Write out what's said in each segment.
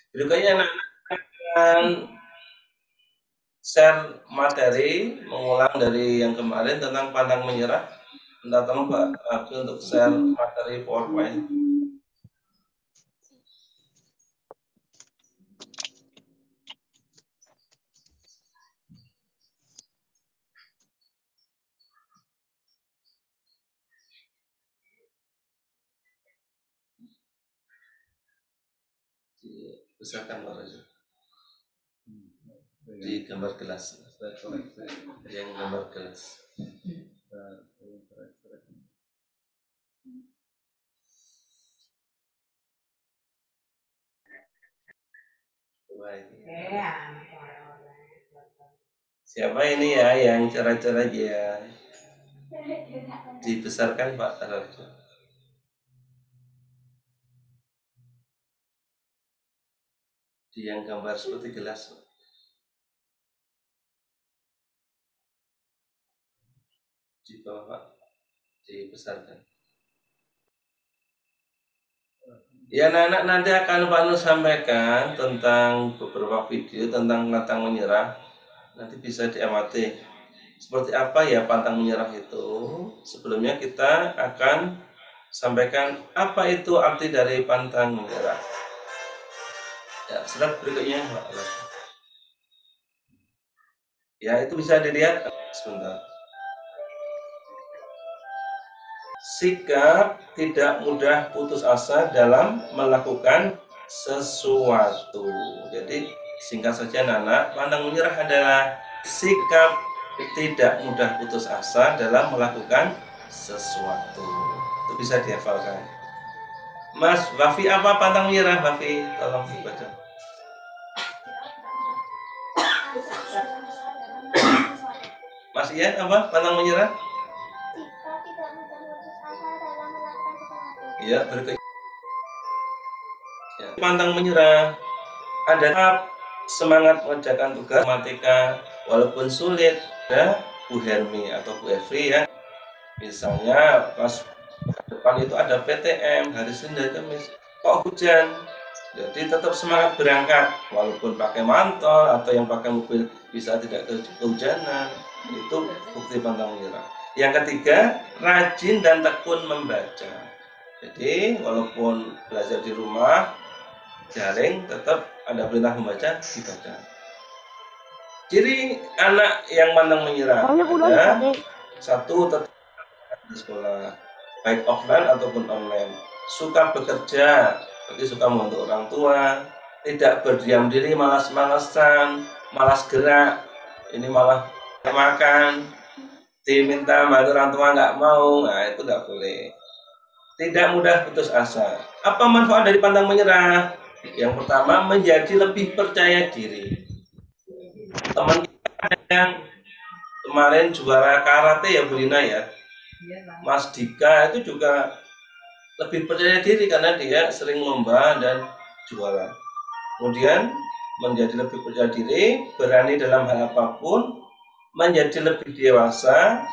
Berikutnya anak-anak akan share materi mengulang dari yang kemarin tentang pantang menyerah. Minta tolong Pak Abi untuk share materi PowerPoint. Dibesarkan Pak Raja. Di gambar gelas. Yang gambar gelas. Siapa ini ya yang cara-cara ya dibesarkan Pak Raja? Di yang gambar seperti gelas di bawah Pak dibesarkan. Ya anak-anak nanti akan Pak Nur sampaikan tentang beberapa video tentang pantang menyerah. Nanti bisa diamati seperti apa ya pantang menyerah itu. Sebelumnya kita akan sampaikan apa itu arti dari pantang menyerah. Ya, slide berikutnya Pak. Ya, itu bisa dilihat sebentar. Sikap tidak mudah putus asa dalam melakukan sesuatu. Jadi singkat saja anak, pantang menyerah adalah sikap tidak mudah putus asa dalam melakukan sesuatu. Itu bisa dihafalkan. Mas Wafi, apa pantang menyerah Wafi? Tolong dibaca. Mas Ian, apa pantang menyerah? Sikap tidak mudah putus asa dalam melakukan sesuatu. Ya, berikut. Ya. Pantang menyerah ada semangat mengerjakan tugas matematika walaupun sulit. Ada Bu Hermi atau Bu Evri ya, misalnya pas depan itu ada PTM hari Senin dan Kamis kok hujan, jadi tetap semangat berangkat walaupun pakai mantel atau yang pakai mobil bisa tidak kehujanan. Itu bukti pantang menyerah. Yang ketiga, rajin dan tekun membaca. Jadi walaupun belajar di rumah daring, tetap ada perintah membaca, dibaca. Ciri anak yang pantang menyerah ada satu, tetap di sekolah baik offline ataupun online, suka bekerja, jadi suka membantu orang tua, tidak berdiam diri, malas-malasan, malas gerak, ini malah makan, diminta bantu orang tua nggak mau, nah itu nggak boleh. Tidak mudah putus asa. Apa manfaat dari pantang menyerah? Yang pertama, menjadi lebih percaya diri. Teman kita yang kemarin juara karate ya Bu Lina ya, Mas Dika itu juga lebih percaya diri karena dia sering lomba dan juara. Kemudian menjadi lebih percaya diri, berani dalam hal apapun, menjadi lebih dewasa,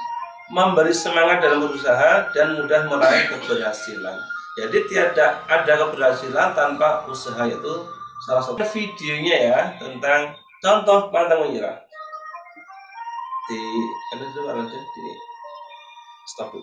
memberi semangat dalam berusaha, dan mudah meraih keberhasilan. Jadi tidak ada keberhasilan tanpa usaha, itu salah satu videonya ya tentang contoh pantang menyerah. Di ada dulu ada di stop.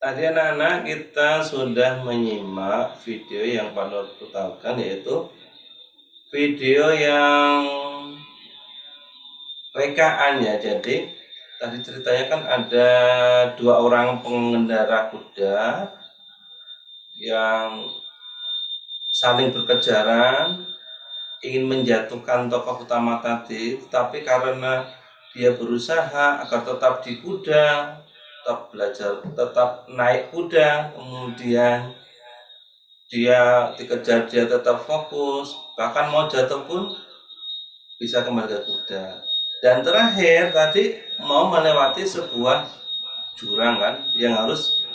Tadi anak-anak kita sudah menyimak video yang Pak Nur putarkan, yaitu video yang rekaan ya. Jadi tadi ceritanya kan ada dua orang pengendara kuda yang saling berkejaran ingin menjatuhkan tokoh utama tadi, tapi karena dia berusaha agar tetap di kuda, tetap belajar, tetap naik kuda, kemudian dia dikejar, dia tetap fokus, bahkan mau jatuh pun bisa kembali ke kuda. Dan terakhir tadi mau melewati sebuah jurang kan, yang harus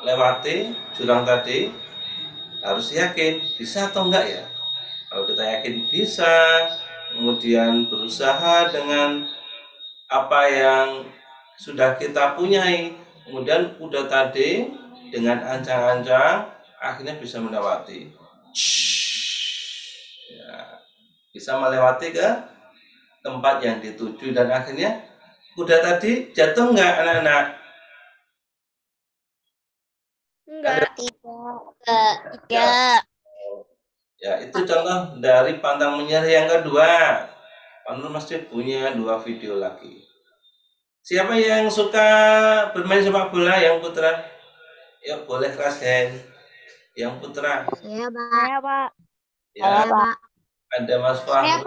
melewati jurang tadi harus yakin bisa atau enggak ya. Kalau kita yakin bisa, kemudian berusaha dengan apa yang sudah kita punyai, kemudian kuda tadi dengan ancang-ancang akhirnya bisa melewati, ya, bisa melewati ke tempat yang dituju. Dan akhirnya kuda tadi jatuh enggak anak-anak? Enggak. Tidak. Ya, itu contoh dari pantang menyerah yang kedua. Pak Nur mesti punya dua video lagi. Siapa yang suka bermain sepak bola yang putra? Yuk, boleh keras hand. Yang putra. Saya, Pak. Ya, Pak. ada Mas Fahru,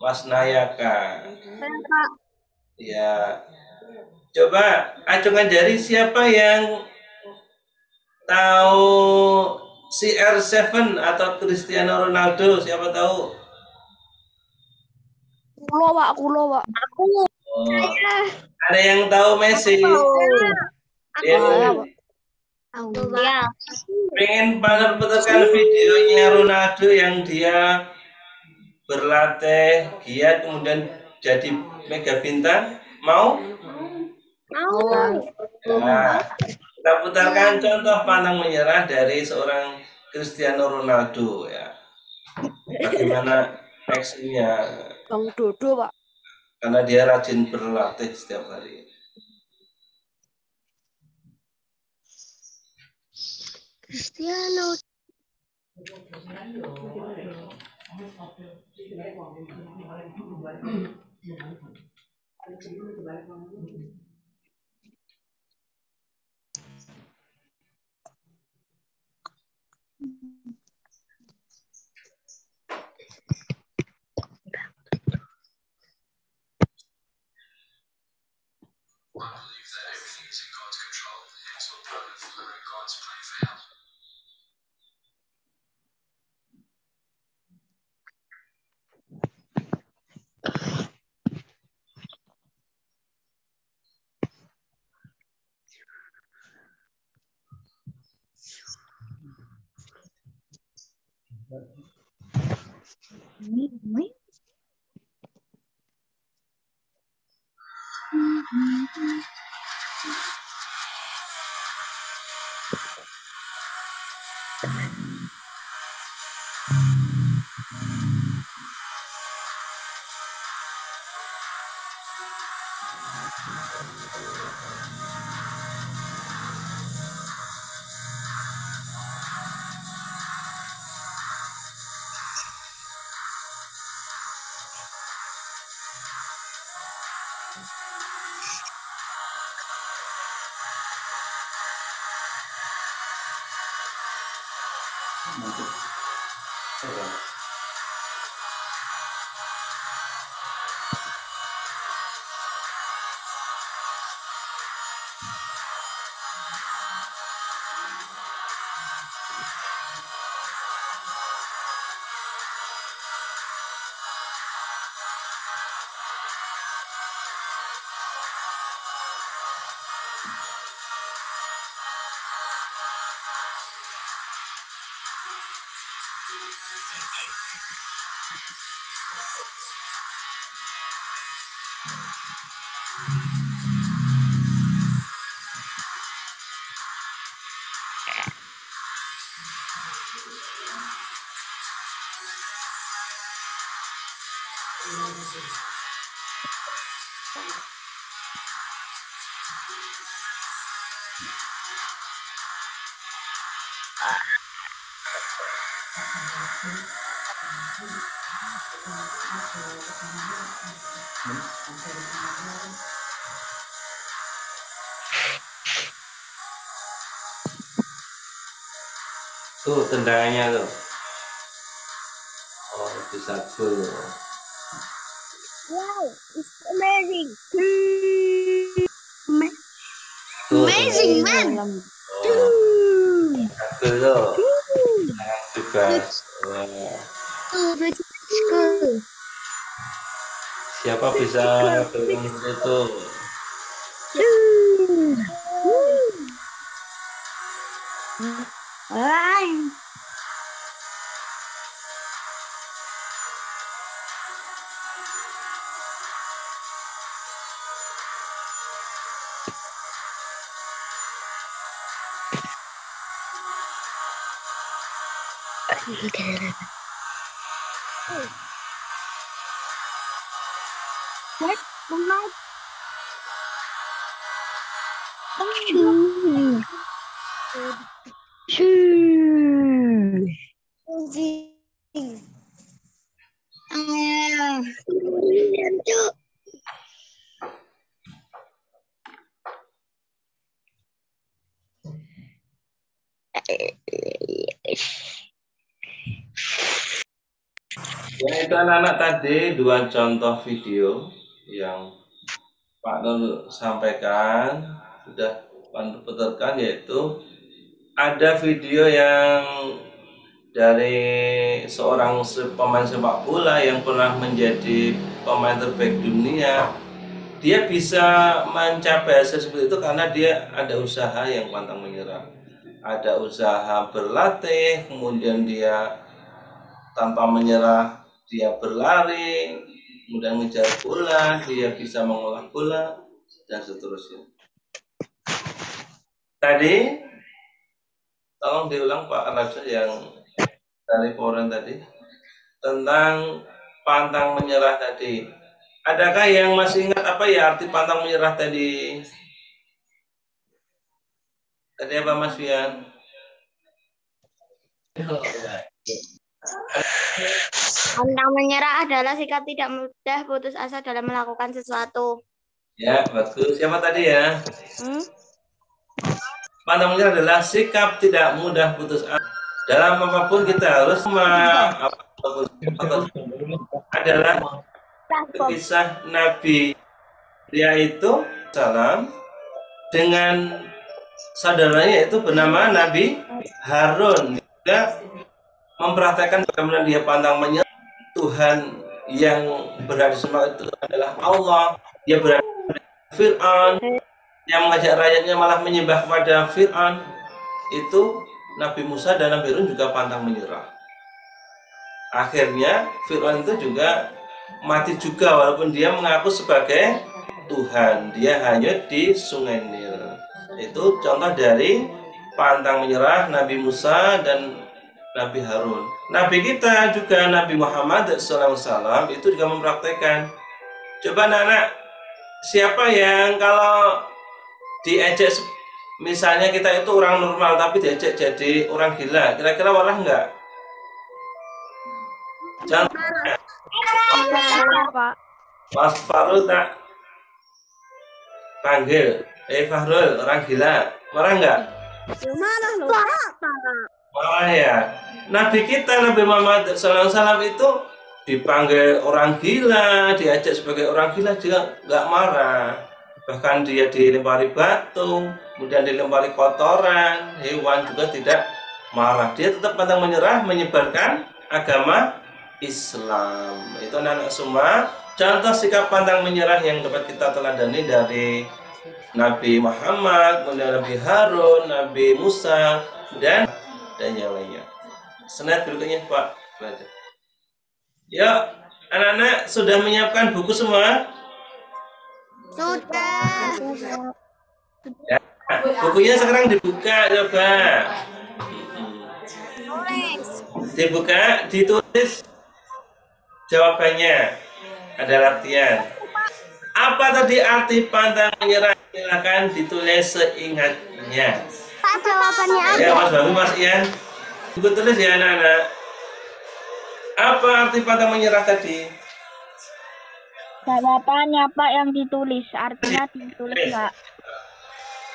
Mas Nayaka. Pak. Ya. Coba acungkan jari siapa yang tahu CR7 atau Cristiano Ronaldo? Siapa tahu? Kulo, Pak. Aku. Oh, ada yang tahu Messi? Ya. Pengen putarkan videonya Ronaldo yang dia berlatih giat kemudian jadi mega bintang. Mau? Nah, kita putarkan contoh pantang menyerah dari seorang Cristiano Ronaldo ya. Bagaimana aksinya? Bang Dodo, Pak. Karena dia rajin berlatih setiap hari. Cristiano. Tuh tendangannya tuh. Oh, bisa full. Wow, it's amazing. Tuh, Amazing, man. full tuh. Bebas. Siapa bisa pegang itu? What? Mama? Ya, itu anak-anak tadi dua contoh video yang Pak Nur sampaikan, sudah Pak Nur putarkan, yaitu ada video yang dari seorang pemain sepak bola yang pernah menjadi pemain terbaik dunia. Dia bisa mencapai hasil seperti itu karena dia ada usaha yang pantang menyerah, ada usaha berlatih, kemudian dia tanpa menyerah dia berlari, kemudian mengejar bola, dia bisa mengolah bola, dan seterusnya. Tadi tolong diulang Pak Raja yang dari Poren tadi tentang pantang menyerah tadi. Adakah yang masih ingat apa ya arti pantang menyerah tadi? Tadi apa Mas Fian? Pantang menyerah adalah sikap tidak mudah putus asa dalam melakukan sesuatu. Ya, bagus. Siapa tadi ya? Pantang menyerah adalah sikap tidak mudah putus asa. Dalam apapun kita harus adalah kisah Nabi dia itu salam dengan saudaranya itu bernama Nabi Harun. Dia mempraktekkan bagaimana dia pantang menyerah. Tuhan yang berada disembah itu adalah Allah. Dia berada Fir'aun yang mengajak rakyatnya malah menyembah kepada Fir'aun. Itu Nabi Musa dan Nabi Harun juga pantang menyerah. Akhirnya Fir'aun itu juga mati juga walaupun dia mengaku sebagai Tuhan. Dia hanyut di Sungai Nil. Itu contoh dari pantang menyerah Nabi Musa dan Nabi Harun. Nabi kita juga Nabi Muhammad SAW itu juga mempraktekkan. Coba anak-anak, siapa yang kalau diejek, misalnya kita itu orang normal tapi diejek jadi orang gila, kira-kira marah nggak? Jangan. Pak. Mas Farul tak panggil, Fahrul orang gila, marah nggak? Marah loh. Marah ya. Nabi kita Nabi Muhammad SAW itu dipanggil orang gila, diajak sebagai orang gila dia nggak marah. Bahkan dia dilempari batu, kemudian dilempari kotoran, hewan juga tidak marah. Dia tetap pantang menyerah menyebarkan agama Islam. Itu anak-anak semua contoh sikap pantang menyerah yang dapat kita teladani dari Nabi Muhammad, kemudian Nabi Harun, Nabi Musa, dan yang lainnya. Slide berikutnya Pak. Belajar. Ya, anak-anak sudah menyiapkan buku semua? Sudah. Ya, bukunya sekarang dibuka coba. Tulis. Dibuka, ditulis jawabannya. Ada latihan. Apa tadi arti pantang menyerah? Silakan ditulis seingatnya. Pak, jawabannya ada. Ya, Mas Babu, Mas Ian. Buku tulis ya anak-anak. Apa arti pantang menyerah tadi? Jawabannya Pak yang ditulis, artinya ditulis Pak.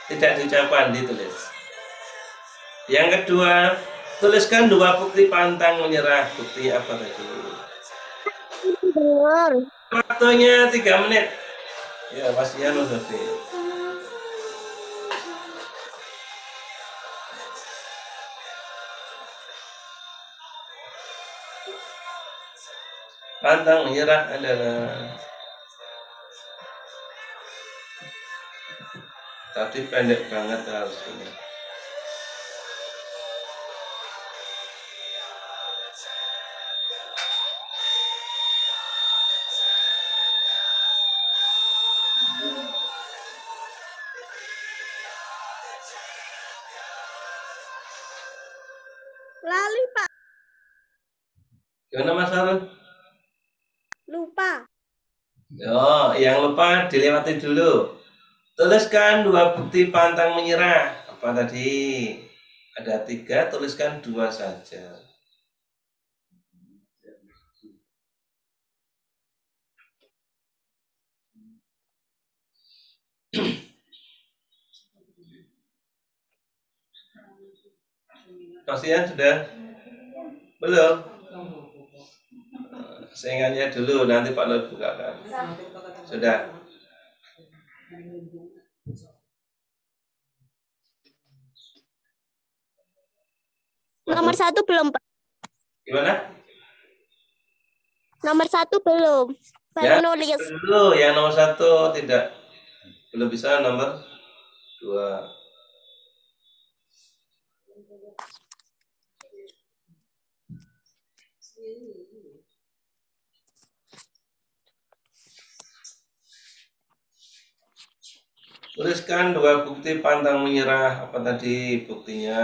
Tidak diucapkan, ditulis. Yang kedua, tuliskan 2 bukti pantang menyerah. Bukti apa tadi? Waktunya 3 menit. Ya, Mas Ian, Mas Sofi. Pantang menyerah adalah tadi pendek banget harusnya. Lali Pak. Gimana Mas Harun? Lupa. Oh, yang lupa dilewati dulu. Tuliskan 2 bukti pantang menyerah. Apa tadi? Ada 3, tuliskan 2 saja. Kasihan sudah? Belum? Seingatnya dulu, nanti Pak Nur bukakan. Sudah? Nomor 1 belum Pak. Gimana? Nomor 1 belum. Baru Ya, nulis. dulu yang nomor 1 tidak. Belum bisa nomor 2. Tuliskan 2 bukti pantang menyerah. Apa tadi buktinya?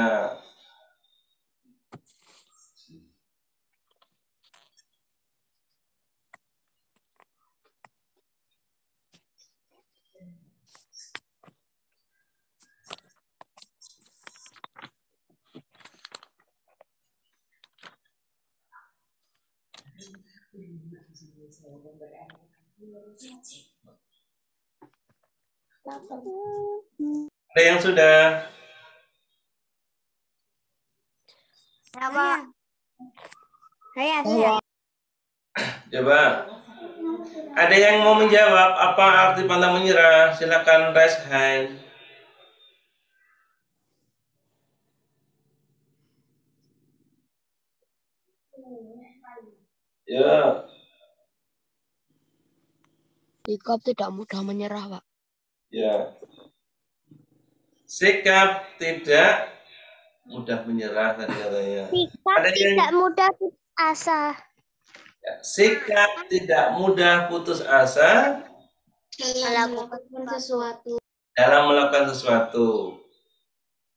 Ada yang sudah? Ya, Pak. Saya. Coba. Ada yang mau menjawab apa arti pantang menyerah? Silakan raise hand. Ya, Sikap tidak mudah menyerah Pak. ya. Sikap tidak mudah menyerah tadi katanya. Sikap Ada yang tidak mudah putus asa. sikap tidak mudah putus asa Melakukan sesuatu. dalam melakukan sesuatu.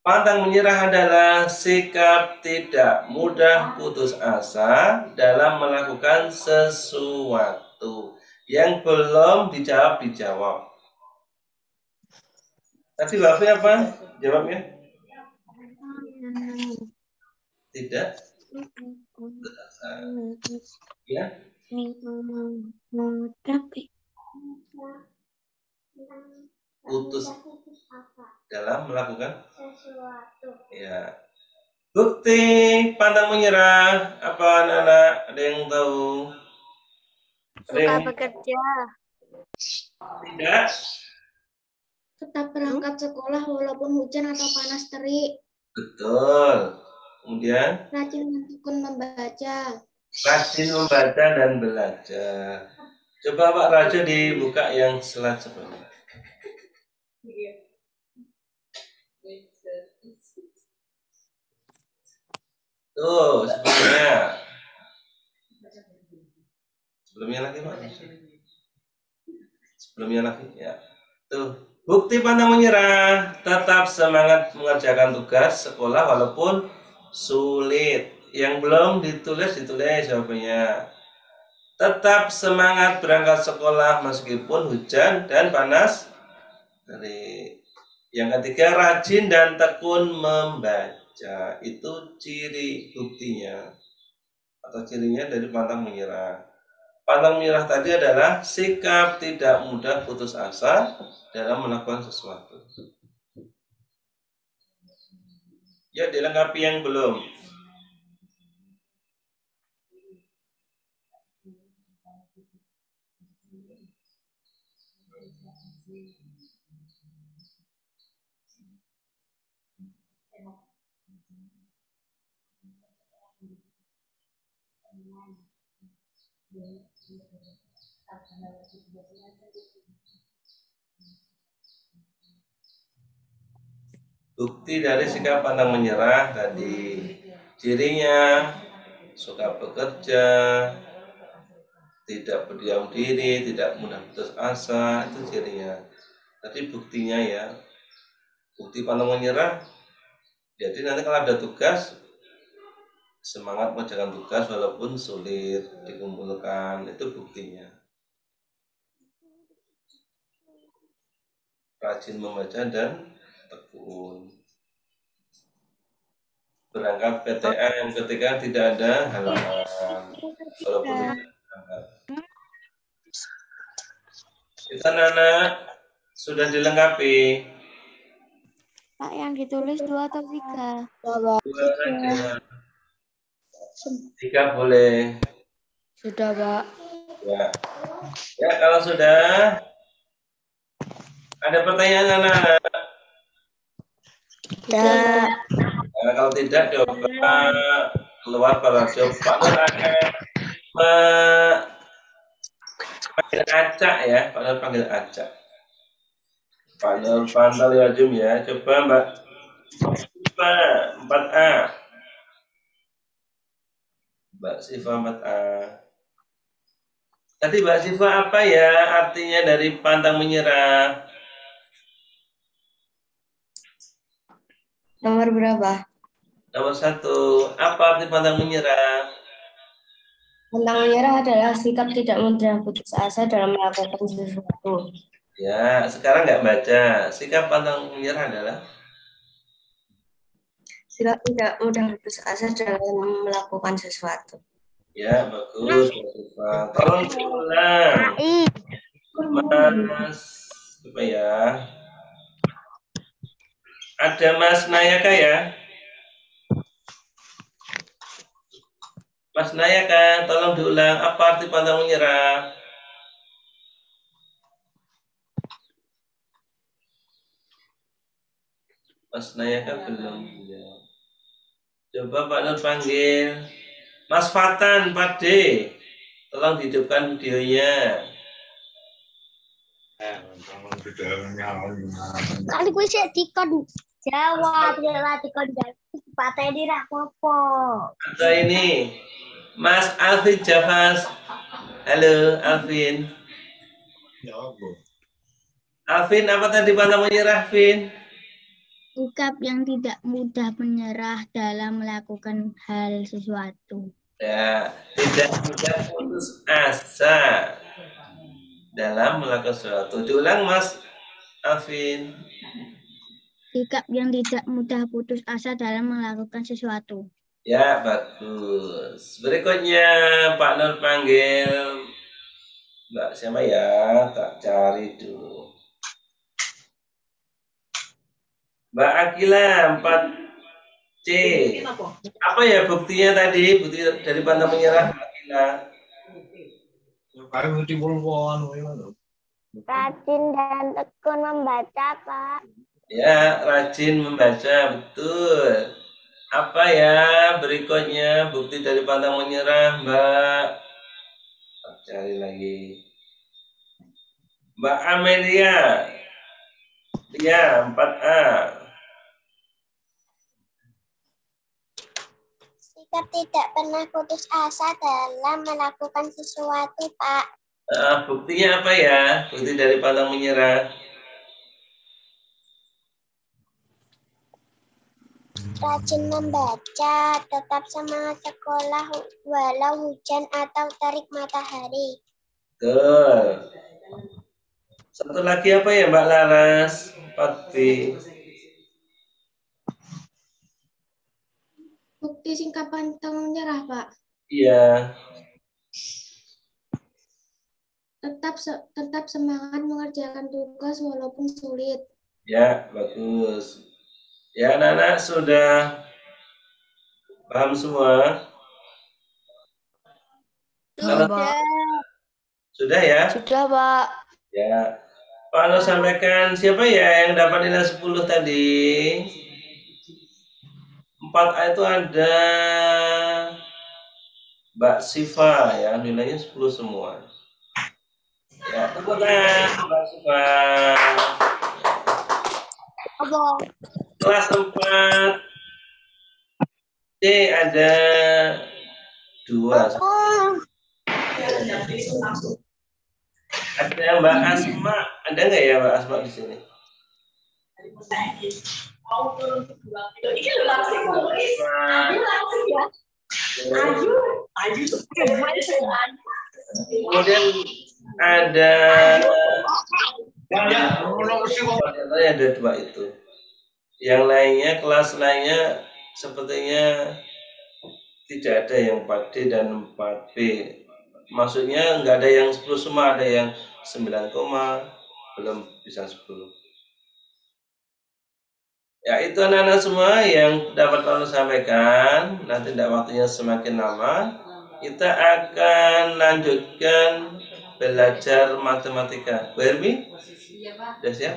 Pantang menyerah adalah sikap tidak mudah putus asa dalam melakukan sesuatu. Yang belum dijawab. Tadi Wafi apa jawabnya? Tidak. Ya. Putus dalam melakukan Sesuatu. ya. Bukti pantang menyerah apa anak-anak? Ada yang tahu? Ada Suka yang bekerja. tidak? Tetap berangkat sekolah walaupun hujan atau panas terik. Betul. Kemudian Rajin menekun membaca. rajin membaca dan belajar. Coba Pak Raja dibuka yang slide sebelumnya. Tuh, sebelumnya. Sebelumnya lagi Pak. Sebelumnya lagi ya. Tuh, bukti pantang menyerah, tetap semangat mengerjakan tugas sekolah walaupun sulit. Yang belum ditulis jawabannya. Tetap semangat berangkat sekolah meskipun hujan dan panas terik. Yang ketiga, rajin dan tekun membaca. Itu ciri buktinya atau cirinya dari pantang menyerah. Pantang menyerah tadi adalah sikap tidak mudah putus asa dalam melakukan sesuatu. Ya, dilengkapi yang belum. Bukti dari sikap pantang menyerah tadi, cirinya suka bekerja, tidak berdiam diri, tidak mudah putus asa, itu cirinya. Tadi buktinya ya, bukti pantang menyerah. Jadi nanti kalau ada tugas, semangat mengerjakan tugas walaupun sulit dikumpulkan, itu buktinya. Rajin membaca dan tekun. Berangkat PTN ketika tidak ada halangan, walaupun berangkat. Kita anak sudah dilengkapi. Pak, yang ditulis 2 atau 3? 2 saja. 3 boleh. Sudah, Pak. Ya. Ya, kalau sudah ada pertanyaan anak-anak. Ya. Nah, kalau tidak coba keluar para Pak Nur akan panggil acak ya, Pak Nur panggil acak. Pak Nur pantau ya Jum ya, coba Mbak Siva 4A. Mbak Siva 4A. Tadi Mbak Siva apa ya artinya dari pantang menyerah? Nomor berapa? Nomor 1, apa arti pantang menyerah? Pantang menyerah adalah sikap tidak mudah putus asa dalam melakukan sesuatu. Ya, sekarang nggak baca. Sikap pantang menyerah adalah Sikap tidak mudah putus asa dalam melakukan sesuatu. ya, bagus Mbak Siva. Tolong diulang. Mas, apa ya? Ada Mas Nayaka ya? Mas Nayaka, tolong diulang. Apa arti pantang menyerah? Mas Nayaka belum. Ya. Coba Pak Nur panggil. Mas Fatan, Pak D. Tolong hidupkan videonya. Kali gue sih dikon jawab, ya dikon jawab. Pateni ra apa-apa. Atau ini, Mas Alvin Javas. Halo, Alvin. Alvin, apa tadi pantang menyerah, Alvin? Sikap yang tidak mudah menyerah dalam melakukan hal sesuatu. Ya, tidak mudah putus asa dalam melakukan sesuatu. Diulang, Mas Alvin. Sikap yang tidak mudah putus asa dalam melakukan sesuatu. Ya, bagus. Berikutnya, Pak Nur panggil Mbak siapa ya? Tak cari dulu. Mbak Akila 4 C. Apa ya buktinya tadi? Bukti dari pantang menyerah, Akila. Rajin dan tekun membaca, Pak. Ya, rajin membaca, betul. Apa ya berikutnya bukti dari pantang menyerah, Mbak? Cari lagi. Mbak Amelia. Ya, 4A. Sikap tidak pernah putus asa dalam melakukan sesuatu, Pak. Buktinya apa ya? Bukti dari pantang menyerah. Rajin membaca, tetap semangat sekolah walau hujan atau terik matahari. Betul. Satu lagi apa ya Mbak Laras? 4B. Bukti singkat pantang menyerah, Pak. Iya. Tetap semangat mengerjakan tugas walaupun sulit. Ya, bagus. Ya, anak-anak sudah paham semua? Sudah ya? Sudah, Pak. Ya. Pak Nur sampaikan siapa ya yang dapat nilai 10 tadi? 4A itu ada Mbak Siva ya, nilainya 10 semua. Ya, tepuk tangan Mbak Siva. Kelas 4 C ada 2. Ada Mbak Asma, ada nggak ya Mbak Asma di sini? Kemudian ada ada 2 itu. Yang lainnya, kelas lainnya sepertinya tidak ada yang 4D dan 4B. Maksudnya nggak ada yang 10 semua, ada yang 9, belum bisa 10. Ya, itu anak-anak semua yang dapat Lalu sampaikan. Nanti tidak waktunya semakin lama, kita akan lanjutkan belajar matematika. Bu Hermi? Sudah siap?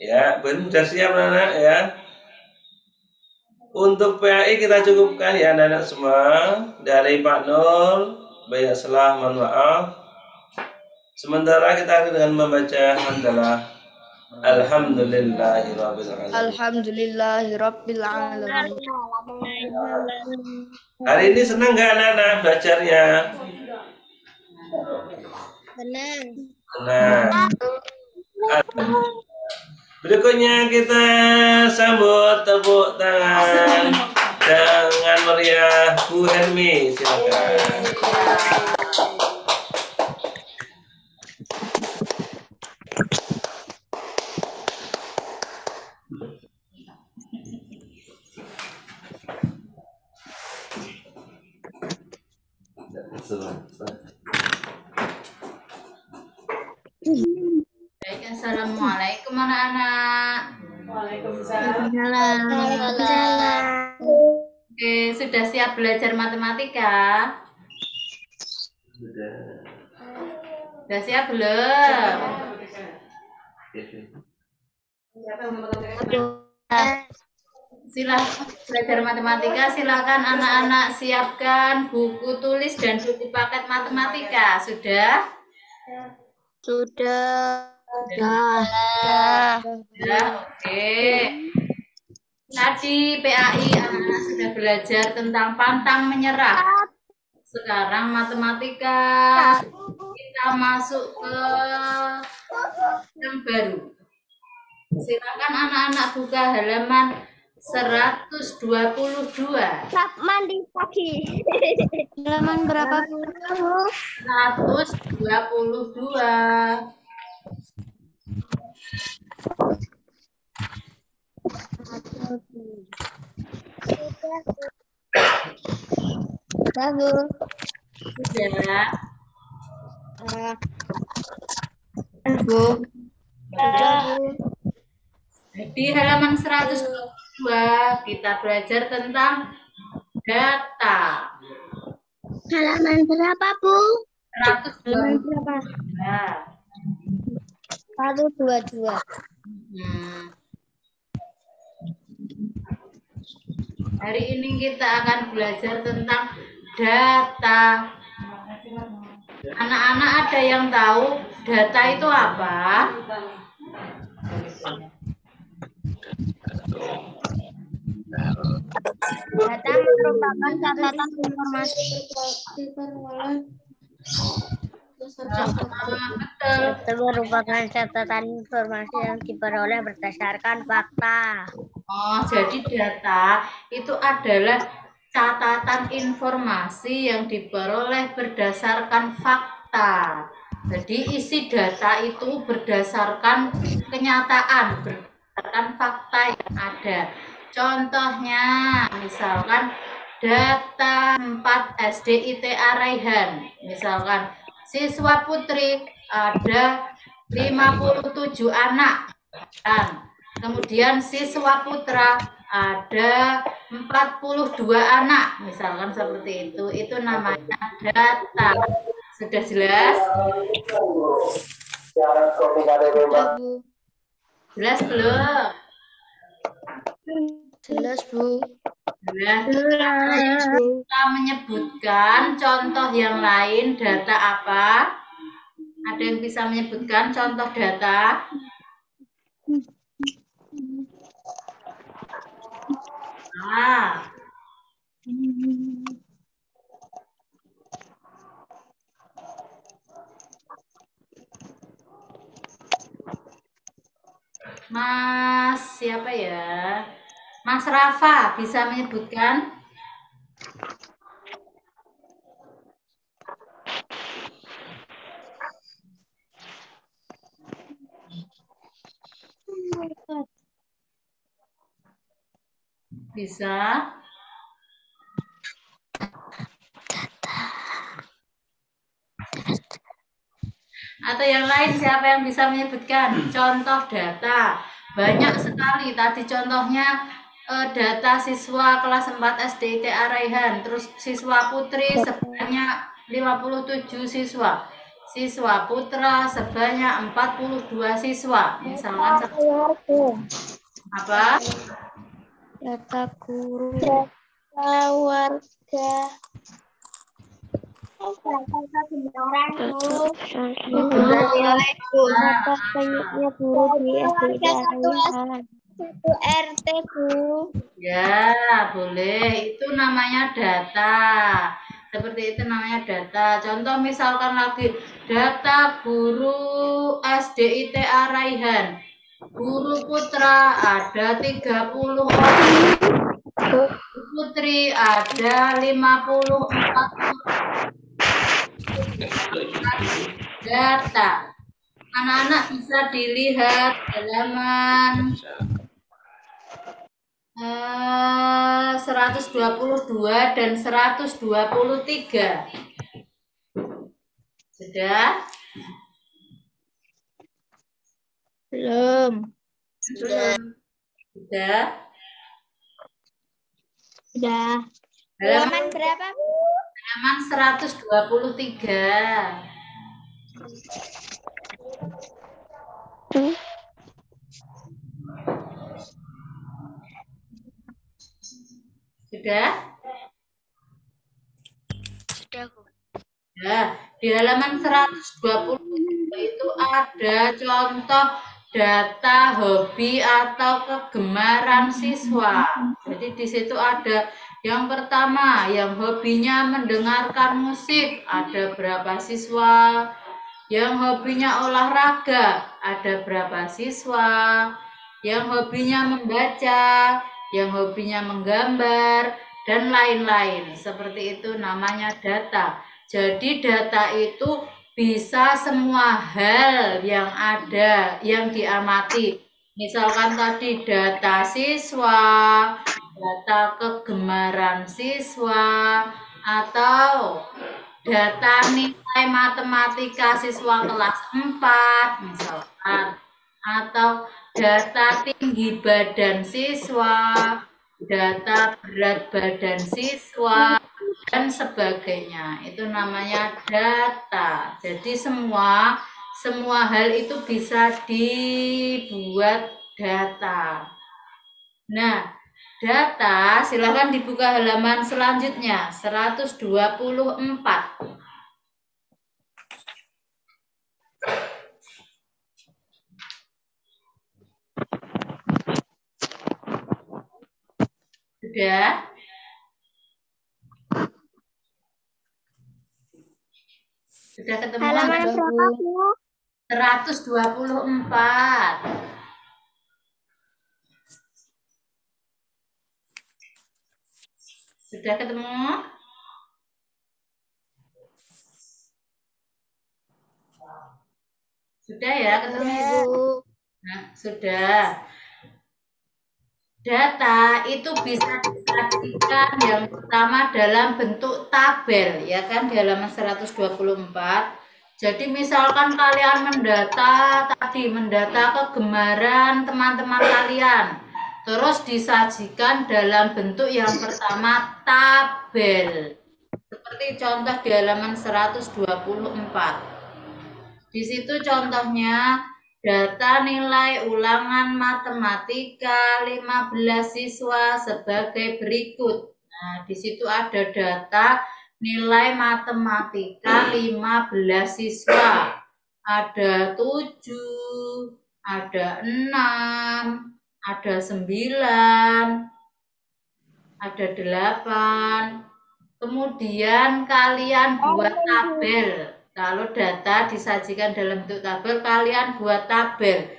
Ya, Bu Hermi sudah siap anak-anak ya. Untuk PAI kita cukupkan ya anak-anak semua. Dari Pak Nur, banyak salah, mohon maaf. Sementara kita akan dengan membaca hamdalah. Alhamdulillahirrabbilalamin. Alhamdulillahirrabbilalamin. Hari ini senang nggak anak-anak belajarnya? Senang. Senang. Berikutnya kita sambut tepuk tangan dengan meriah Bu Hermi, silakan. Baik, assalamualaikum anak-anak. Waalaikumsalam. Oke, sudah siap belajar matematika? Sudah siap belum? Silakan belajar matematika, silakan anak-anak siapkan buku tulis dan buku paket matematika. Sudah? Sudah. Oke. Tadi PAI anak-anak sudah belajar tentang pantang menyerah. Sekarang matematika kita masuk ke yang baru. Silakan anak-anak buka halaman 122. Mandi pagi. Halaman berapa? 122. Bagus. Sudah. Bu. Di halaman 126 2 kita belajar tentang data. Halaman berapa, Bu? 122. 122. Hari ini kita akan belajar tentang data. Anak-anak ada yang tahu data itu apa? Data merupakan catatan informasi Betul. merupakan catatan informasi yang diperoleh berdasarkan fakta. Oh, jadi data itu adalah catatan informasi yang diperoleh berdasarkan fakta. Jadi isi data itu berdasarkan kenyataan, berdasarkan fakta yang ada. Contohnya, misalkan data 4 SD ITA Raihan. Misalkan siswa putri ada 57 anak. Dan kemudian siswa putra ada 42 anak. Misalkan seperti itu. Itu namanya data. Sudah jelas? Jelas belum? Jelas, Bu. Jelas. Kita menyebutkan contoh yang lain data apa? Ada yang bisa menyebutkan contoh data? Mas siapa ya? Mas Rafa bisa menyebutkan? Bisa? Atau yang lain siapa yang bisa menyebutkan contoh data? Banyak sekali tadi contohnya data siswa kelas 4 SD ITA Raihan, terus siswa putri sebanyak 57 siswa. Siswa putra sebanyak 42 siswa. Misalkan apa? Data guru, data warga, data banyaknya guru di SD Raihan. 1 RT, Bu. Ya, boleh. Itu namanya data. Seperti itu namanya data. Contoh misalkan lagi data guru SD ITA Raihan. Guru putra ada 30 orang. Guru putri ada 54 data. Anak-anak bisa dilihat halaman 122 dan 123. Sudah? Belum. Sudah. Sudah. Halaman berapa, Bu? Halaman 123. Sudah? Sudah, Bu. Ya, di halaman 123 itu ada contoh data hobi atau kegemaran siswa. Jadi di situ ada yang pertama, yang hobinya mendengarkan musik, ada berapa siswa? Yang hobinya olahraga, ada berapa siswa? Yang hobinya membaca, yang hobinya menggambar, dan lain-lain. Seperti itu namanya data. Jadi data itu bisa semua hal yang ada, yang diamati. Misalkan tadi data siswa, data kegemaran siswa, atau data nilai matematika siswa kelas 4 misalkan, atau data tinggi badan siswa, data berat badan siswa, dan sebagainya. Itu namanya data. Jadi semua hal itu bisa dibuat data. Nah, data silakan dibuka halaman selanjutnya 124. Sudah? Sudah ketemu? Halaman berapa, Bu? 124. Sudah ketemu? Sudah ya ketemu Ibu? Nah, sudah. Data itu bisa disajikan yang pertama dalam bentuk tabel, ya kan, di halaman 124. Jadi misalkan kalian mendata kegemaran teman-teman kalian, terus disajikan dalam bentuk yang pertama tabel. Seperti contoh di halaman 124. Di situ contohnya data nilai ulangan matematika 15 siswa sebagai berikut. Nah, di situ ada data nilai matematika 15 siswa. Ada 7, ada 6, ada 9, ada 8. Kemudian kalian buat tabel. Kalau data disajikan dalam bentuk tabel, kalian buat tabel.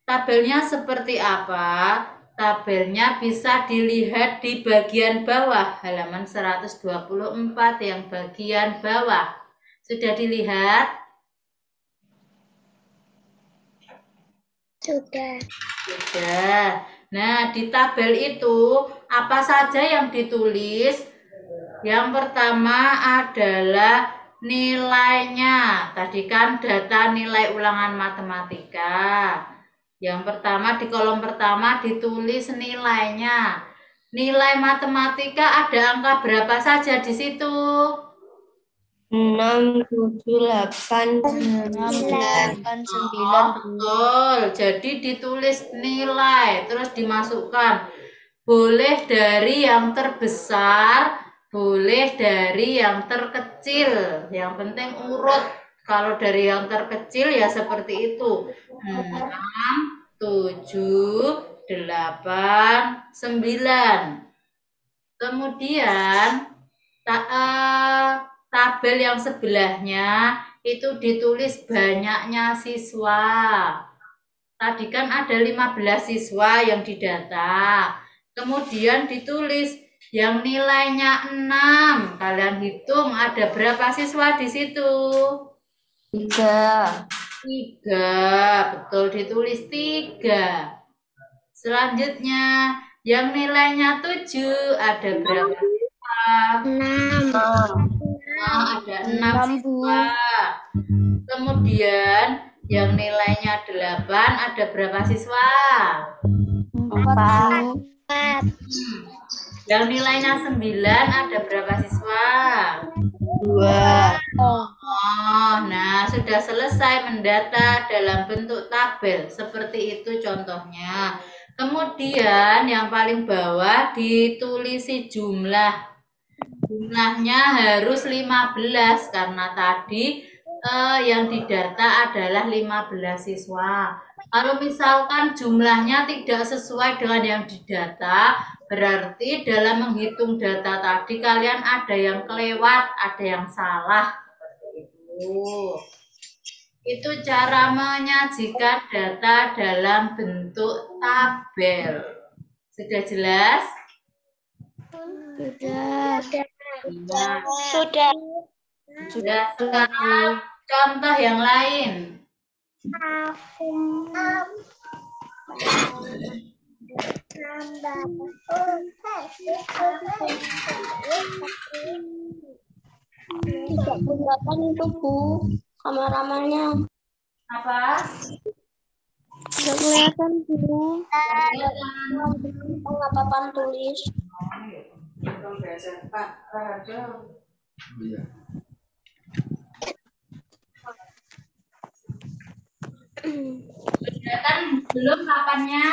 Tabelnya seperti apa? Tabelnya bisa dilihat di bagian bawah, halaman 124 yang bagian bawah. Sudah dilihat? Sudah. Sudah. Nah, di tabel itu apa saja yang ditulis? Yang pertama adalah nilainya. Tadi kan data nilai ulangan matematika. Yang pertama di kolom pertama ditulis nilainya. Nilai matematika ada angka berapa saja di situ? 6, 7, 8, 9. Betul. Jadi ditulis nilai, terus dimasukkan. Boleh dari yang terbesar, boleh dari yang terkecil. Yang penting urut. Kalau dari yang terkecil ya seperti itu. 6, 7, 8, 9. Kemudian tabel yang sebelahnya itu ditulis banyaknya siswa. Tadi kan ada 15 siswa yang didata. Kemudian ditulis yang nilainya 6. Kalian hitung ada berapa siswa di situ? 3. 3. Betul, ditulis 3. Selanjutnya yang nilainya 7 ada berapa siswa? 6. Ada 6 siswa. Kemudian yang nilainya 8 ada berapa siswa? 4. Yang nilainya 9 ada berapa siswa? 2. Oh, nah sudah selesai mendata dalam bentuk tabel. Seperti itu contohnya. Kemudian yang paling bawah ditulisi jumlah. Jumlahnya harus 15 karena tadi yang didata adalah 15 siswa. Kalau misalkan jumlahnya tidak sesuai dengan yang didata, berarti dalam menghitung data tadi kalian ada yang kelewat, ada yang salah. Seperti itu. Itu cara menyajikan data dalam bentuk tabel. Sudah jelas? Sudah. Sudah. Sekarang contoh yang lain. Tidak menggunakan itu, Bu, kameramannya. Apa? Nggak kelihatan, Bu. Nggak papan tulis. Kelihatan belum papannya?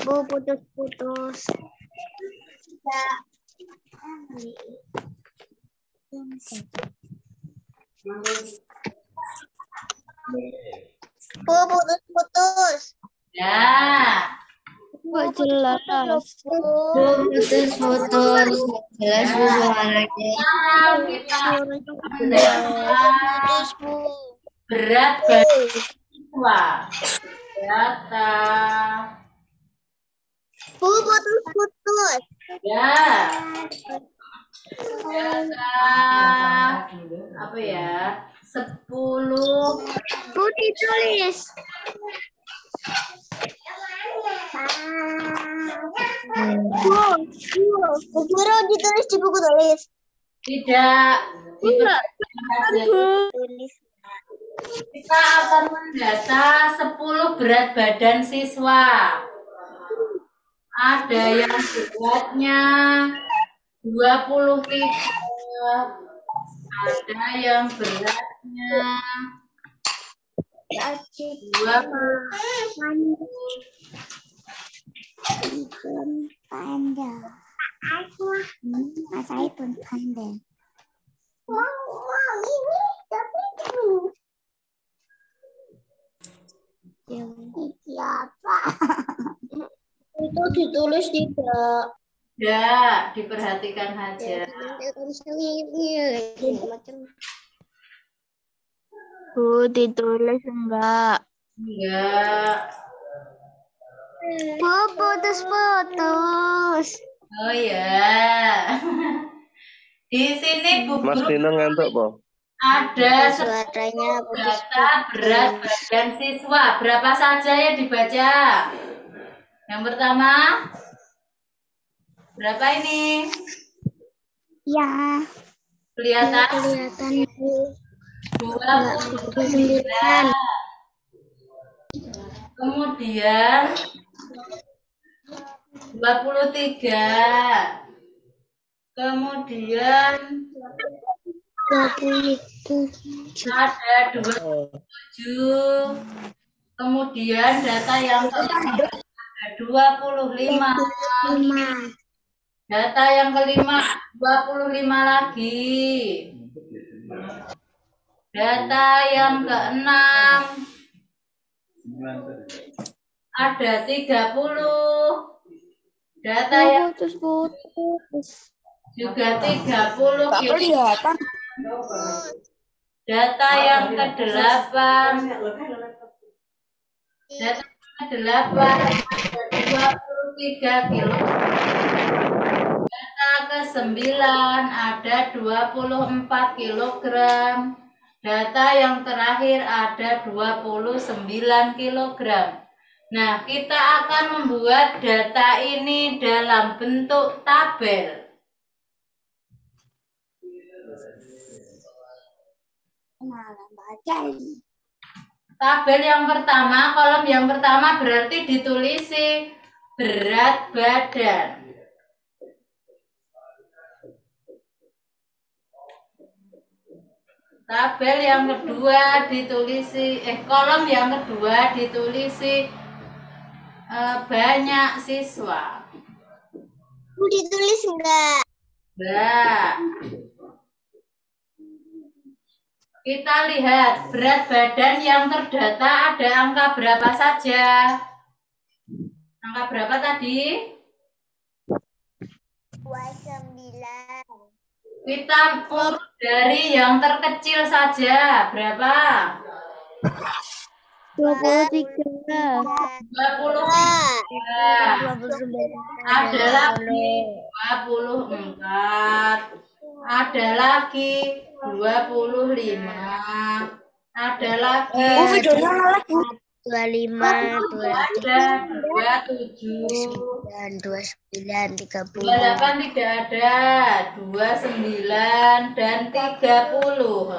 Bu, putus-putus. Bu, putus-putus. Ya. Nggak jelas. Putus-putus. Jelas Bu suaranya. Sekarang kita mendapat Bu. berat badan siswa. Data. Bu, putus-putus. Ya. Data. Apa ya? 10. Bu, ditulis. Bu, guru ditulis di buku tulis. Tidak. Tulis. Kita akan mendata 10 berat badan siswa. Ada yang beratnya 23, ada yang beratnya 20. Panda. Mas iPhone panda. Siapa? Itu ditulis tidak. Ya, diperhatikan saja. Bu, ditulis enggak? Enggak. Bu, putus-putus. Oh ya. Di sini Bu Mas Guru Dino ngantuk, Po? ada Suaranya data berat badan siswa. Berapa saja yang dibaca? Yang pertama, berapa ini? Ya, Kelihatan? kelihatan Bu. 29. Kemudian 23. Kemudian 27. ada 27. Kemudian data yang kelima ada 25. Data yang kelima 25 lagi. Data yang keenam ada 30. Data yang Putus-putus. juga 30 kelihatan. Data yang ke-8. Data yang ke-8 ada 23 kilo. Data ke-9 ada 24 kilogram. Data yang terakhir ada 29 kilogram. Nah, kita akan membuat data ini dalam bentuk tabel. Tabel yang pertama, kolom yang pertama berarti ditulisi berat badan. Tabel yang kedua ditulisi, kolom yang kedua ditulisi banyak siswa. Ditulis enggak? Enggak. Kita lihat berat badan yang terdata ada angka berapa saja? Angka berapa tadi? 29. Kita urut dari yang terkecil saja. Berapa? 23. 23. Ada lagi 24. Ada lagi 25. Ada lagi 25, ada 27. 29, 30. 28 tidak ada, 29 dan 30.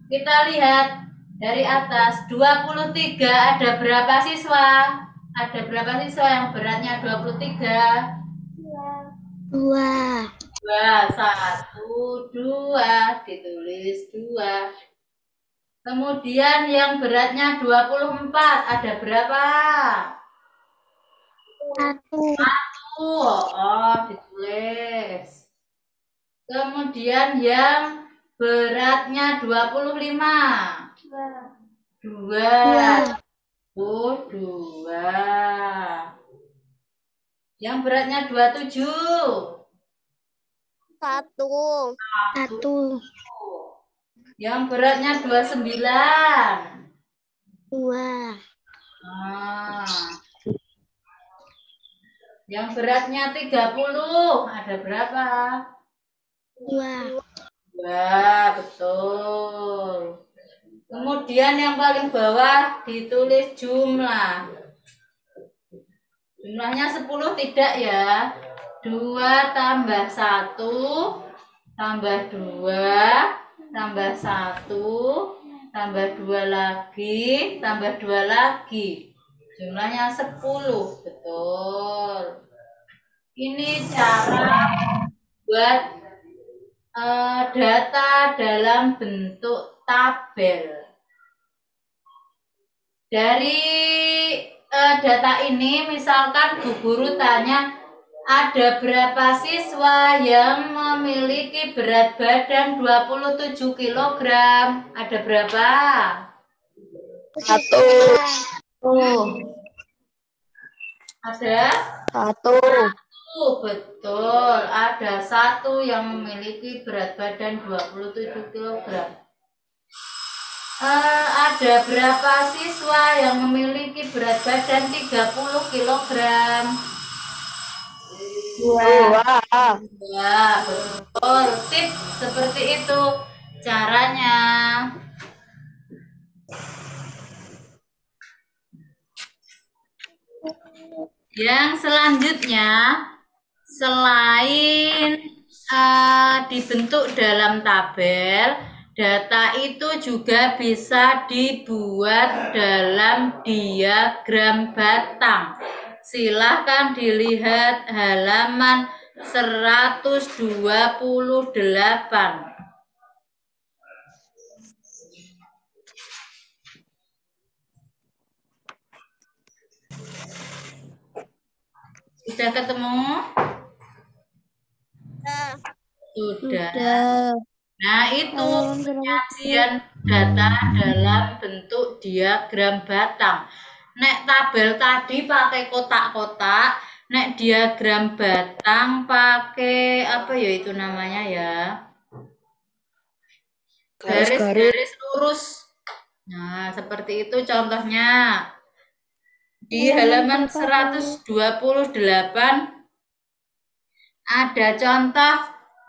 Kita lihat dari atas, 23 ada berapa siswa? Ada berapa siswa yang beratnya 23? 2. 2, 1, 2, ditulis 2. Kemudian yang beratnya 24, ada berapa? 1. 1, ditulis. Kemudian yang beratnya 25. 2. 2. Yang beratnya 27. 1. 1. Yang beratnya 29. 2. Yang beratnya 30. Ada berapa? 2. 2, betul. Kemudian yang paling bawah ditulis jumlah. Jumlahnya 10 tidak ya? 2 tambah 1 tambah 2 tambah 1 tambah 2 lagi tambah 2 lagi. Jumlahnya 10, betul. Ini cara buat data dalam bentuk tabel. Dari data ini misalkan Bu Guru tanya ada berapa siswa yang memiliki berat badan 27 kg? Ada berapa? 1. Ada? 1. Betul, ada 1 yang memiliki berat badan 27 kg. Ada berapa siswa yang memiliki berat badan 30 kg? 2. Ya, betul. Sip, seperti itu caranya. Yang selanjutnya, selain dibentuk dalam tabel, data itu juga bisa dibuat dalam diagram batang. Silahkan dilihat halaman 128. Sudah ketemu? Sudah. Nah, itu penyajian data dalam bentuk diagram batang. Nek tabel tadi pakai kotak-kotak, nek diagram batang pakai apa ya itu namanya ya? Garis-garis lurus. Nah, seperti itu contohnya. Di halaman 128 ada contoh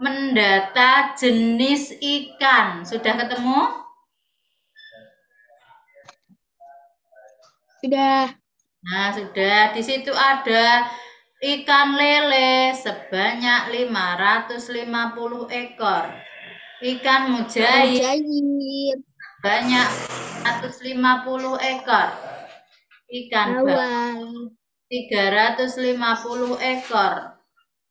mendata jenis ikan. Sudah ketemu? Sudah. Nah, sudah. Di situ ada ikan lele sebanyak 550 ekor. Ikan mujair banyak 150 ekor. Ikan bawal 350 ekor.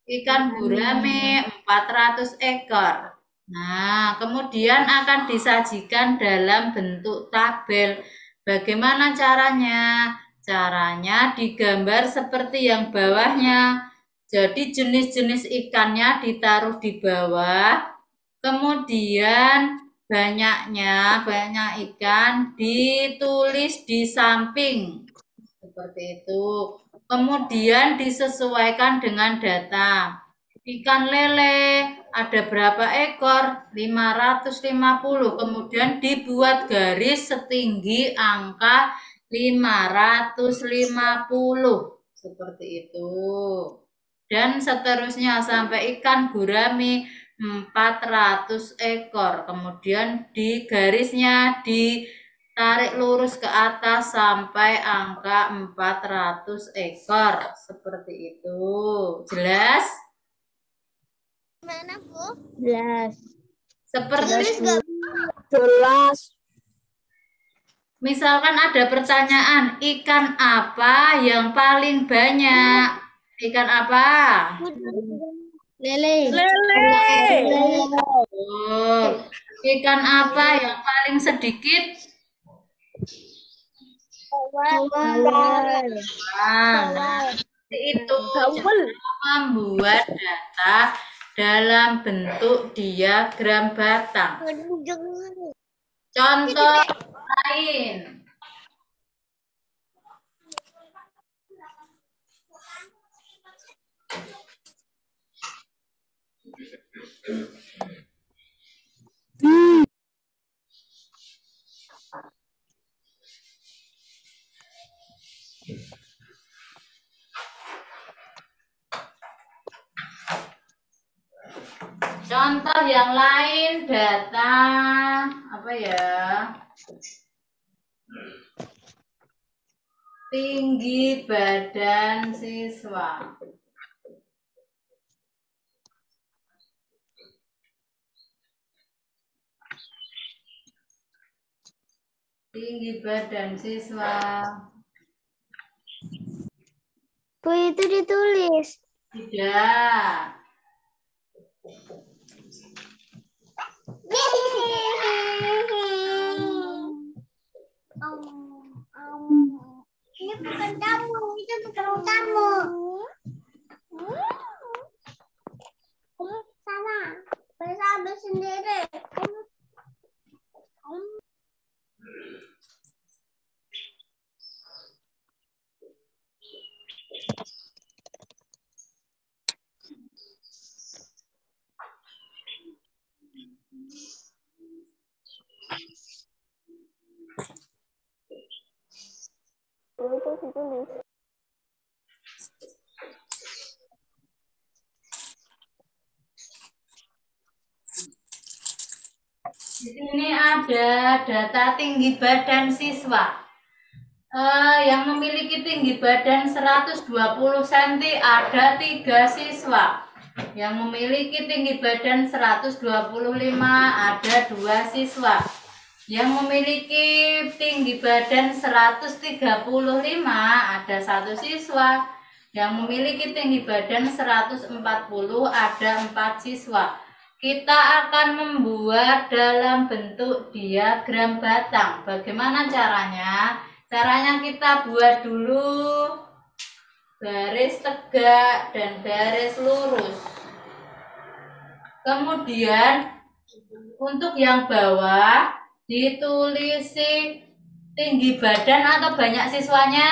Ikan gurame 400 ekor. Nah, kemudian akan disajikan dalam bentuk tabel. Bagaimana caranya? Caranya digambar seperti yang bawahnya. Jadi jenis-jenis ikannya ditaruh di bawah. Kemudian banyak ikan ditulis di samping. Seperti itu. Kemudian disesuaikan dengan data. Ikan lele ada berapa ekor? 550. Kemudian dibuat garis setinggi angka 550. Seperti itu. Dan seterusnya sampai ikan gurame 400 ekor. Kemudian di garisnya ditarik lurus ke atas sampai angka 400 ekor. Seperti itu. Jelas? Gimana, Bu? Jelas. Seperti Jelas. Misalkan ada pertanyaan, ikan apa yang paling banyak? Ikan apa? Lele. Oh, ikan apa yang paling sedikit? Nah, itu cara membuat data dalam bentuk diagram batang. Contoh lain. Contoh yang lain data apa ya? Tinggi badan siswa. Tinggi badan siswa. Bu, itu ditulis. Tidak. Ini bukan kamu, itu bukan kamu. Sama, bisa ambil sendiri. Itu ditulis. Di sini ada data tinggi badan siswa. Yang memiliki tinggi badan 120 cm ada 3 siswa. Yang memiliki tinggi badan 125 ada 2 siswa. Yang memiliki tinggi badan 135 ada 1 siswa. Yang memiliki tinggi badan 140 ada 4 siswa. Kita akan membuat dalam bentuk diagram batang. Bagaimana caranya? Caranya kita buat dulu garis tegak dan garis lurus. Kemudian untuk yang bawah ditulisi tinggi badan atau banyak siswanya?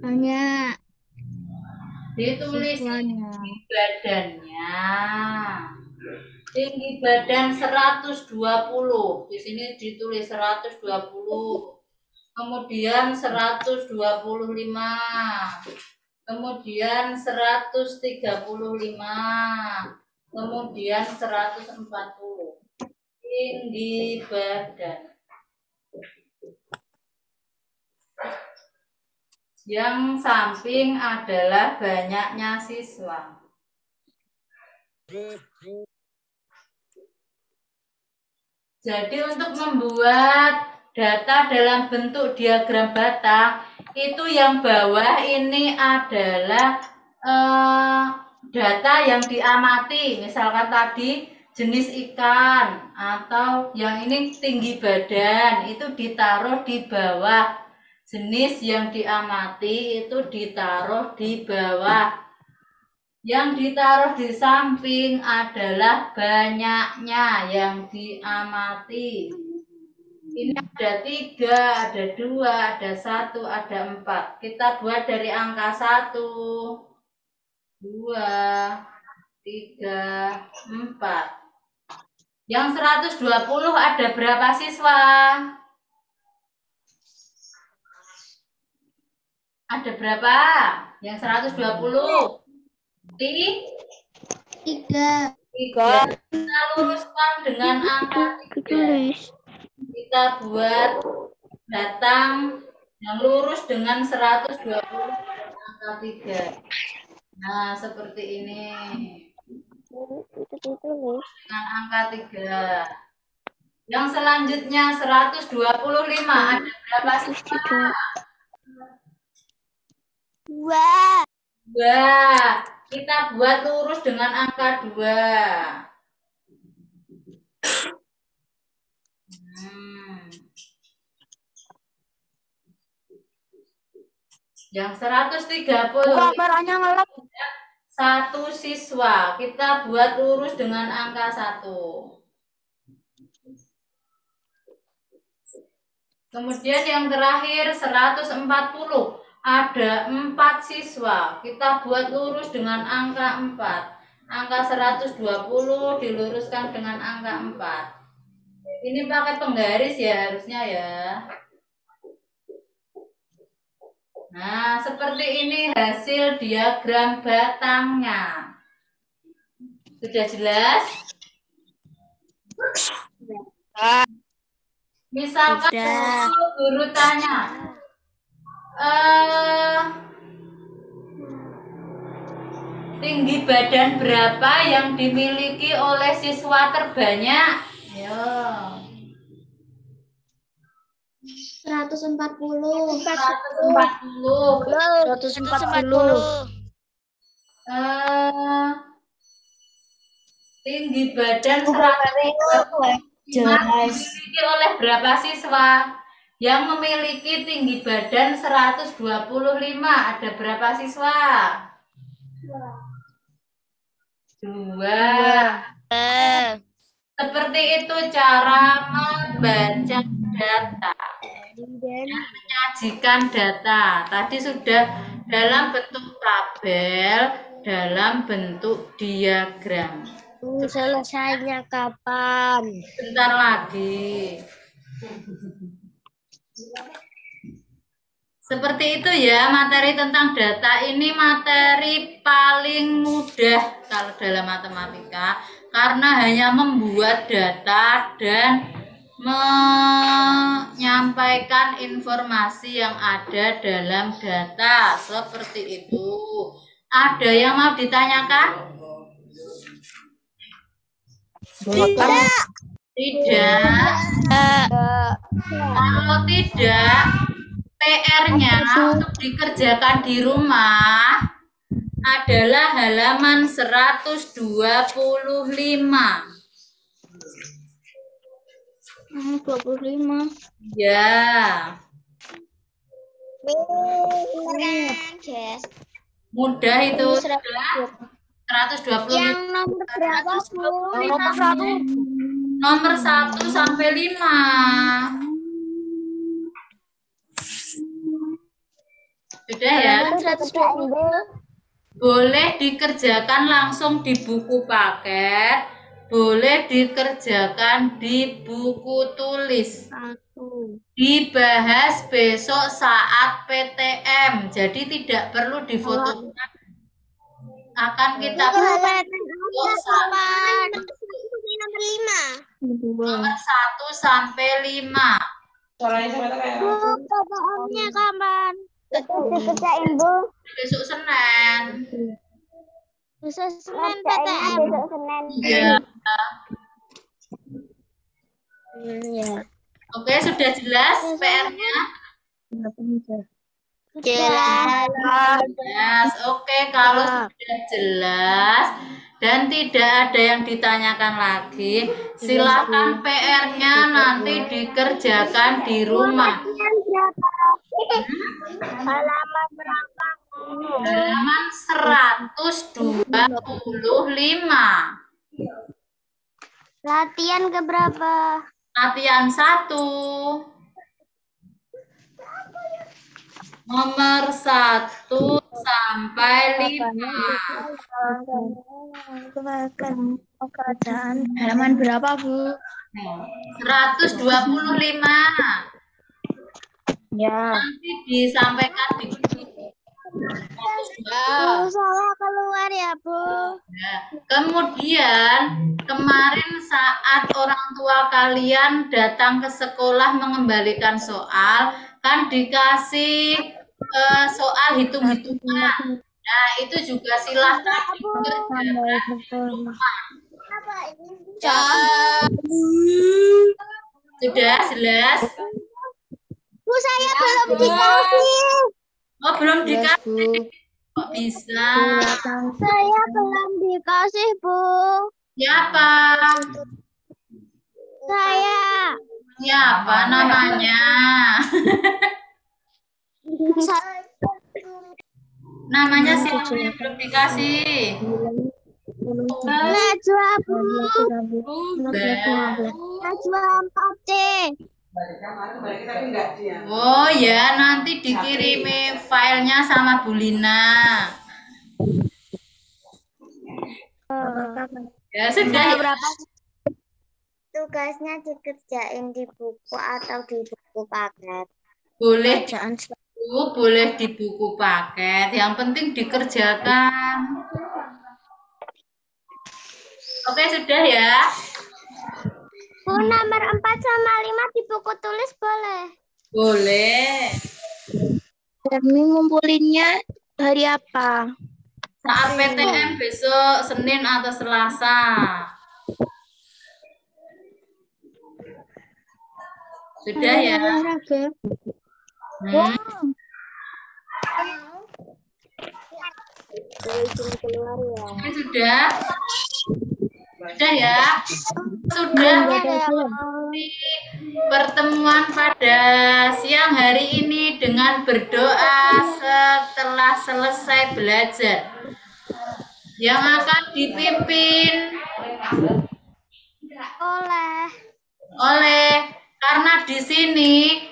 Banyak. Ditulis Siswanya. tinggi badannya. Tinggi badan 120. Di sini ditulis 120. Kemudian 125. Kemudian 135. Kemudian 140. Tinggi badan. Yang samping adalah banyaknya siswa. Jadi untuk membuat data dalam bentuk diagram batang, itu yang bawah ini adalah data yang diamati. Misalkan tadi jenis ikan, atau yang ini tinggi badan, itu ditaruh di bawah. Jenis yang diamati itu ditaruh di bawah. Yang ditaruh di samping adalah banyaknya yang diamati. Ini ada 3, ada 2, ada 1, ada 4. Kita buat dari angka 1, 2, 3, 4. Yang 120 ada berapa siswa? Ada berapa? Yang 120? 3. 3. Kita luruskan dengan angka 3. Kita buat batang yang lurus dengan 120 angka 3. Nah, seperti ini. Dengan angka 3. Yang selanjutnya 125. Ada berapa siswa? 2. 2. Kita buat lurus dengan angka 2. Yang 130. Kameranya ngelap. 1 siswa. Kita buat lurus dengan angka 1. Kemudian yang terakhir 140. Ada 4 siswa. Kita buat lurus dengan angka 4. Angka 120 diluruskan dengan angka 4. Ini pakai penggaris ya harusnya ya. Nah, seperti ini hasil diagram batangnya. Sudah jelas? Misalkan guru tanya, tinggi badan berapa yang dimiliki oleh siswa terbanyak? Ayo. 140. 140. Tinggi badan 140 dimiliki oleh berapa siswa? Yang memiliki tinggi badan 125 ada berapa siswa? 2. Seperti itu cara membaca data dan menyajikan data. Tadi sudah dalam bentuk tabel, dalam bentuk diagram. Selesainya kapan? Bentar lagi. Seperti itu ya, materi tentang data ini materi paling mudah kalau dalam matematika, karena hanya membuat data dan menyampaikan informasi yang ada dalam data. Seperti itu. Ada yang mau ditanyakan? Tidak. Kalau tidak, PR-nya untuk dikerjakan di rumah adalah halaman 125. 25. Ya. Mudah itu. 125. Yang nomor berapa, Bu? Nomor 1. Nomor 1 sampai 5. Sudah ya? Boleh dikerjakan langsung di buku paket, boleh dikerjakan di buku tulis. Dibahas besok saat PTM, jadi tidak perlu difotokan. Akan kita Nomor 1 sampai 5. PTM-nya kapan? Dikerjain, Bu. Besok Senin. Besok Senin PTM. Besok Senin. Iya. Oke, sudah jelas PR-nya? Jelas. Oke, kalau sudah jelas dan tidak ada yang ditanyakan lagi, silakan PR-nya nanti dikerjakan di rumah. Halaman berapa? Halaman 125. Latihan ke berapa? Latihan 1. Nomor 1 sampai 5. Halaman berapa, Bu? 125. Ya. Nanti disampaikan di Salah keluar ya, Bu. Nah, kemudian kemarin saat orang tua kalian datang ke sekolah mengembalikan soal, kan dikasih soal hitung-hitungan. Nah, itu juga silahkan dikerjakan di rumah. Sudah jelas? Bu, saya belum dikasih. Oh, belum dikasih. Kok bisa? Saya belum dikasih, Bu. Siapa? Saya. Siapa namanya? Namanya siapa yang belum dikasih? Najwa, Bu. Bukan. Najwa 4C. Oh ya, nanti dikirimi filenya sama Bu Lina. Ya sudah ya. Berapa tugasnya dikerjain di buku atau di buku paket? Boleh boleh di buku paket. Yang penting dikerjakan. Oke, sudah ya. Bu, nomor 4 sama 5 di buku tulis boleh? Boleh. Kami ngumpulinnya hari apa? Saat PTM besok Senin atau Selasa. Sudah ya. Oke, sudah. Sudah ya. Sudah pertemuan pada siang hari ini dengan berdoa setelah selesai belajar. Yang akan dipimpin oleh karena di sini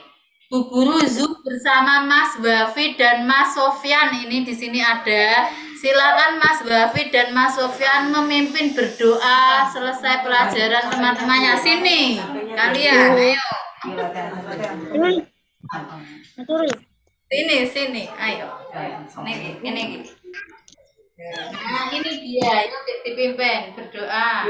Bu Guru Zoom bersama Mas Wafi dan Mas Sofyan ini di sini ada. Silakan Mas Wafi dan Mas Sofyan memimpin berdoa selesai pelajaran teman-temannya. Sini kalian, ayo. Sini, ayo. Ini. Nah, ini dia, itu dipimpin berdoa.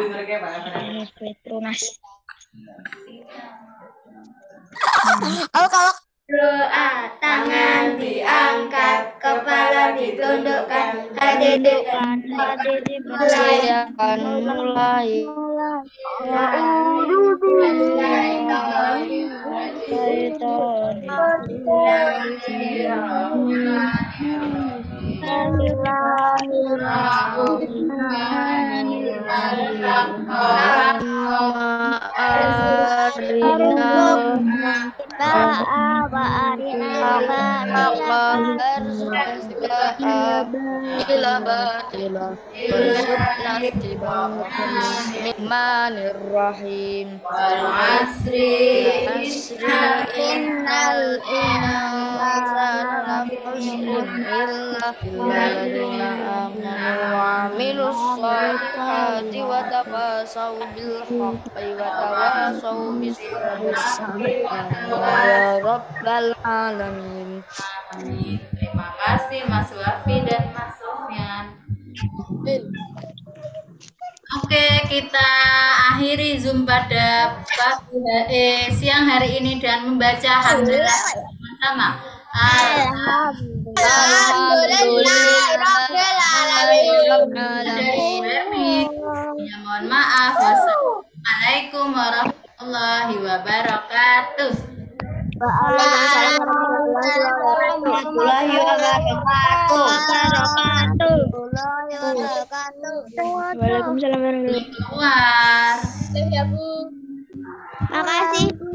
Doa, tangan diangkat, kepala ditundukkan, hati Saya akan mulai. Bismillahirrahmanirrahim. Innal insana illa lilladzina amanu wa amilus solihati wa tawasaw bil haqqi wa tawasaw bis sabri ya rabbal alamin. Terima kasih Mas Wafi dan Mas Sofyan. Oke, kita akhiri Zoom pada siang hari ini dan membaca hamdalah bersama. Alhamdulillahirrahmanirrahim. Ya, mohon maaf. Wassalamualaikum warahmatullahi wabarakatuh. Warahmatullahi wabarakatuh. Waalaikumsalam warahmatullahi Keluar. Makasih Bu.